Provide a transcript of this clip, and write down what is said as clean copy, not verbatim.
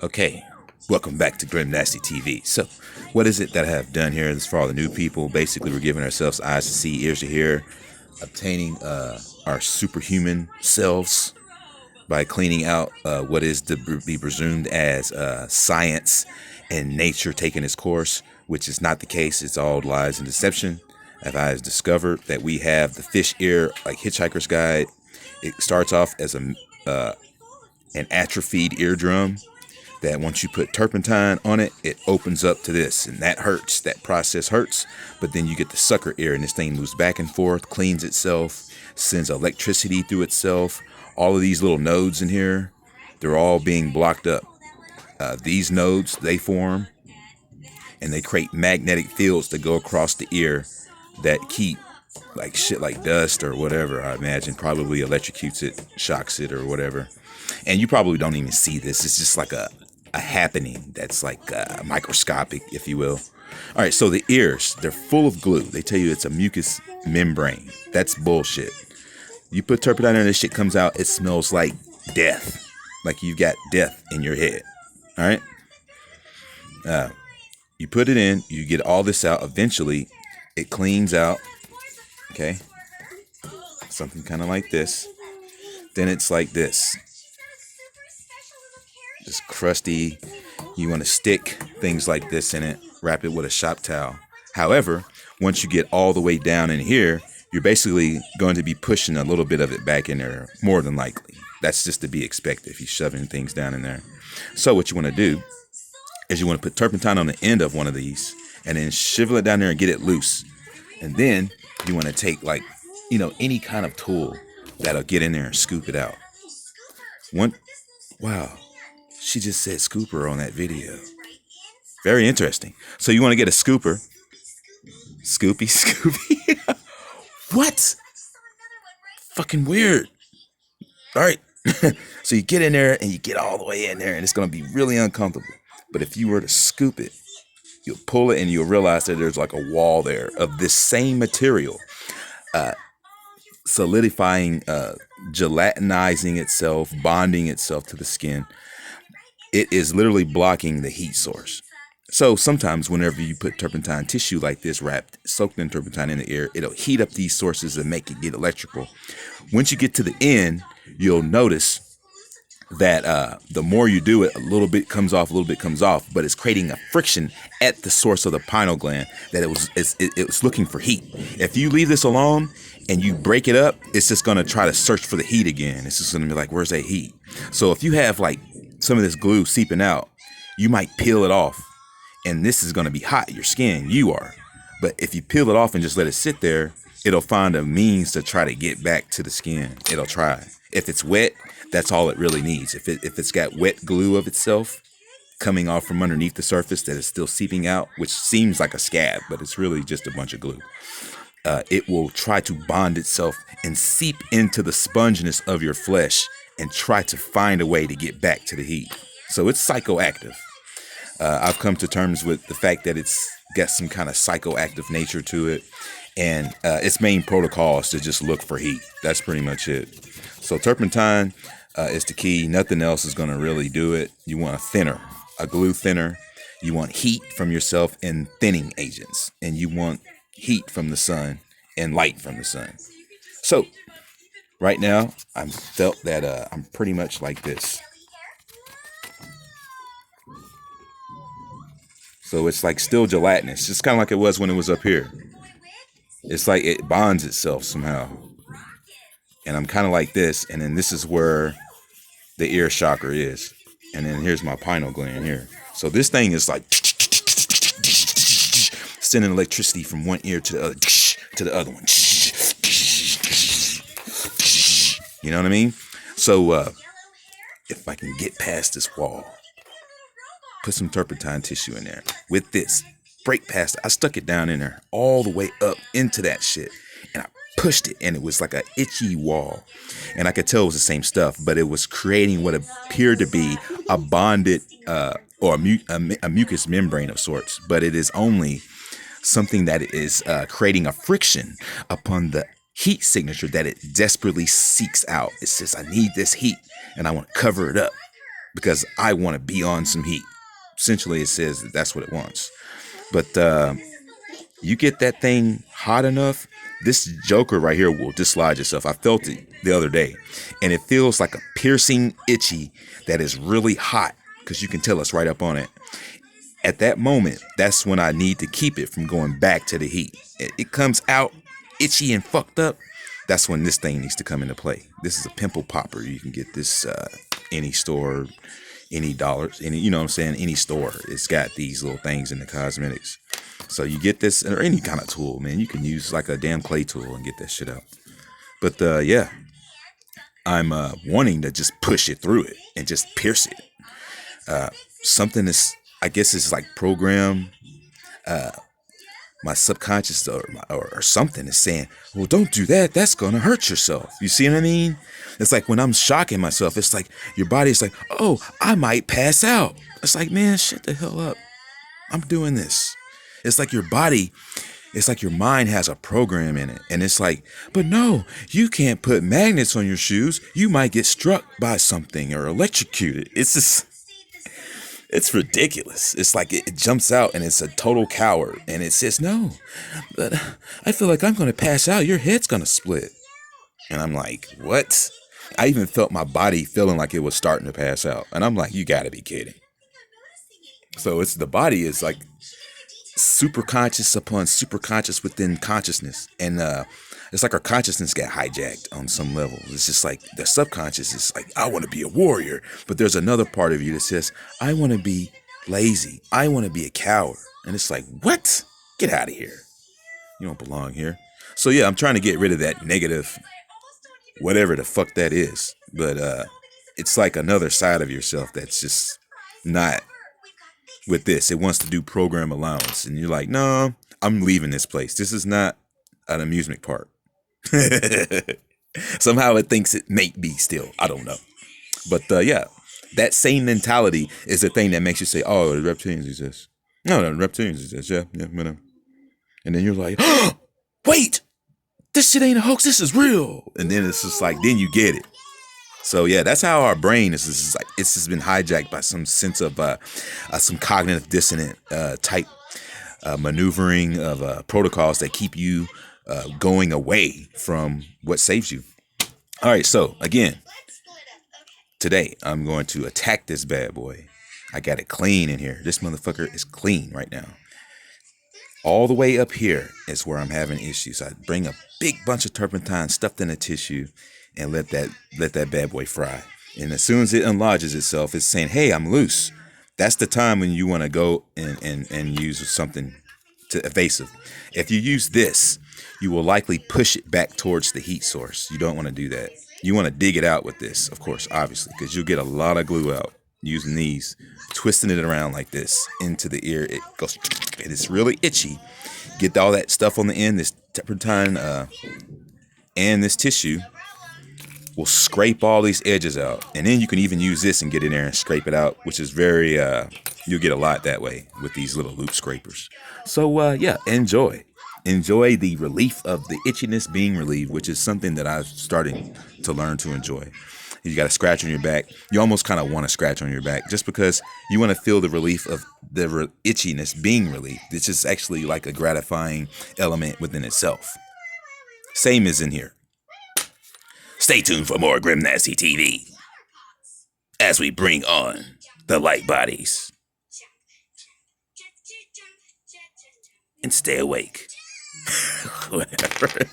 Okay, welcome back to Grimnasty TV. So, what is it that I have done here? This is for all the new people. Basically, we're giving ourselves eyes to see, ears to hear, obtaining our superhuman selves by cleaning out what is to be presumed as science and nature taking its course, which is not the case. It's all lies and deception. As I have discovered that we have the fish ear, like Hitchhiker's Guide. It starts off as an atrophied eardrum that once you put turpentine on it, it opens up to this, and that hurts. That process hurts, but then you get the sucker ear, and this thing moves back and forth, cleans itself, sends electricity through itself. All of these little nodes in here, they're all being blocked up. These nodes, they form, and they create magnetic fields that go across the ear that keep like shit like dust or whatever, I imagine, probably electrocutes it, shocks it or whatever. And you probably don't even see this. It's just like a happening that's like microscopic, if you will. All right, so the ears, they're full of glue. They tell you it's a mucous membrane. That's bullshit. You put turpentine in, this shit comes out, it smells like death. Like you got death in your head. All right? You put it in, you get all this out. Eventually, it cleans out. Okay? Something kind of like this. Then it's like this. Just crusty. You want to stick things like this in it, wrap it with a shop towel. However, once you get all the way down in here, you're basically going to be pushing a little bit of it back in there, more than likely. That's just to be expected if you're shoving things down in there. So what you want to do is you want to put turpentine on the end of one of these and then shivel it down there and get it loose. And then you want to take like, any kind of tool that'll get in there and scoop it out. Wow. She just said scooper on that video. Very interesting. So you want to get a scooper. Scoopy. What? Fucking weird. All right. So you get in there and you get all the way in there and it's going to be really uncomfortable. But if you were to scoop it, you'll pull it and you'll realize that there's like a wall there of this same material. Solidifying, gelatinizing itself, bonding itself to the skin. It is literally blocking the heat source. So sometimes whenever you put turpentine tissue like this wrapped, soaked in turpentine in the air, it'll heat up these sources and make it get electrical. Once you get to the end, you'll notice that the more you do it, a little bit comes off, but it's creating a friction at the source of the pineal gland that it was looking for heat. If you leave this alone and you break it up, it's just going to try to search for the heat again. It's just going to be like, where's that heat? So if you have like some of this glue seeping out, you might peel it off and this is going to be hot, your skin, you are. But if you peel it off and just let it sit there, it'll find a means to try to get back to the skin. It'll try. If it's wet, that's all it really needs. If it's got wet glue of itself coming off from underneath the surface that is still seeping out, which seems like a scab, but it's really just a bunch of glue. It will try to bond itself and seep into the sponginess of your flesh and try to find a way to get back to the heat. So it's psychoactive. I've come to terms with the fact that it's got some kind of psychoactive nature to it. And its main protocol is to just look for heat. That's pretty much it. So turpentine is the key. Nothing else is going to really do it. You want a thinner, a glue thinner. You want heat from yourself and thinning agents. And you want heat from the sun and light from the sun. So right now, I felt that I'm pretty much like this. So it's like still gelatinous. Just kind of like it was when it was up here. It's like it bonds itself somehow. And I'm kind of like this. And then this is where the ear chakra is. And then here's my pineal gland here. So this thing is like sending electricity from one ear to the other one. You know what I mean? So if I can get past this wall, put some turpentine tissue in there with this. Break past it. I stuck it down in there all the way up into that shit. And I pushed it and it was like a itchy wall. And I could tell it was the same stuff, but it was creating what appeared to be a bonded or a mucous membrane of sorts. But it is only something that is creating a friction upon the heat signature that it desperately seeks out. It says, I need this heat and I want to cover it up. because I want to be on some heat. Essentially, it says that that's what it wants. But you get that thing hot enough, this Joker right here will dislodge itself. I felt it the other day, and it feels like a piercing itchy that is really hot because you can tell it's right up on it. At that moment, that's when I need to keep it from going back to the heat. It comes out itchy and fucked up. That's when this thing needs to come into play. This is a pimple popper. You can get this any store, any dollars, any, you know what I'm saying, any store. It's got these little things in the cosmetics. So you get this, or any kind of tool, man. You can use like a damn clay tool and get that shit out. But yeah, I'm wanting to just push it through it and just pierce it. Something is, I guess it's like program. My subconscious or something is saying, well, don't do that. That's going to hurt yourself. You see what I mean? It's like when I'm shocking myself, it's like your body's like, oh, I might pass out. It's like, man, shut the hell up. I'm doing this. It's like your body, it's like your mind has a program in it. And it's like, but no, you can't put magnets on your shoes. You might get struck by something or electrocuted. It's just, it's ridiculous. It's like it jumps out and it's a total coward. And it says, no, but I feel like I'm going to pass out. Your head's going to split. And I'm like, what? I even felt my body feeling like it was starting to pass out. And I'm like, you got to be kidding. So it's the body is like super conscious upon super conscious within consciousness. And it's like our consciousness got hijacked on some level. It's just like the subconscious is like, I want to be a warrior. But there's another part of you that says, I want to be lazy. I want to be a coward. And it's like, what? Get out of here. You don't belong here. So yeah, I'm trying to get rid of that negative, whatever the fuck that is. But it's like another side of yourself that's just not with this. It wants to do program allowance. And you're like, no, I'm leaving this place. This is not an amusement park. Somehow it thinks it may be still. I don't know. But yeah, that same mentality is the thing that makes you say, oh, the reptilians exist. No, the reptilians exist. Yeah, whatever. And then you're like, oh, wait, this shit ain't a hoax. This is real. And then it's just like, then you get it. So yeah, that's how our brain is like, it's just been hijacked by some sense of some cognitive dissonant type maneuvering of protocols that keep you going away from what saves you. All right, so again, today I'm going to attack this bad boy. I got it clean in here. This motherfucker is clean right now. All the way up here is where I'm having issues. I bring a big bunch of turpentine stuffed in a tissue and let that bad boy fry. And as soon as it unlodges itself, it's saying, hey, I'm loose. That's the time when you want to go and use something to evasive. If you use this, you will likely push it back towards the heat source. You don't want to do that. You want to dig it out with this, of course, obviously, because you'll get a lot of glue out using these, twisting it around like this into the ear. It goes, and it's really itchy. Get all that stuff on the end, this turpentine and this tissue will scrape all these edges out. And then you can even use this and get in there and scrape it out, which is very, you'll get a lot that way with these little loop scrapers. So yeah, enjoy the relief of the itchiness being relieved, which is something that I'm starting to learn to enjoy. You got a scratch on your back. You almost kind of want to scratch on your back just because you want to feel the relief of the itchiness being relieved. It's just actually like a gratifying element within itself. Same as in here. Stay tuned for more Grimnasty TV as we bring on the light bodies. And stay awake. Whatever.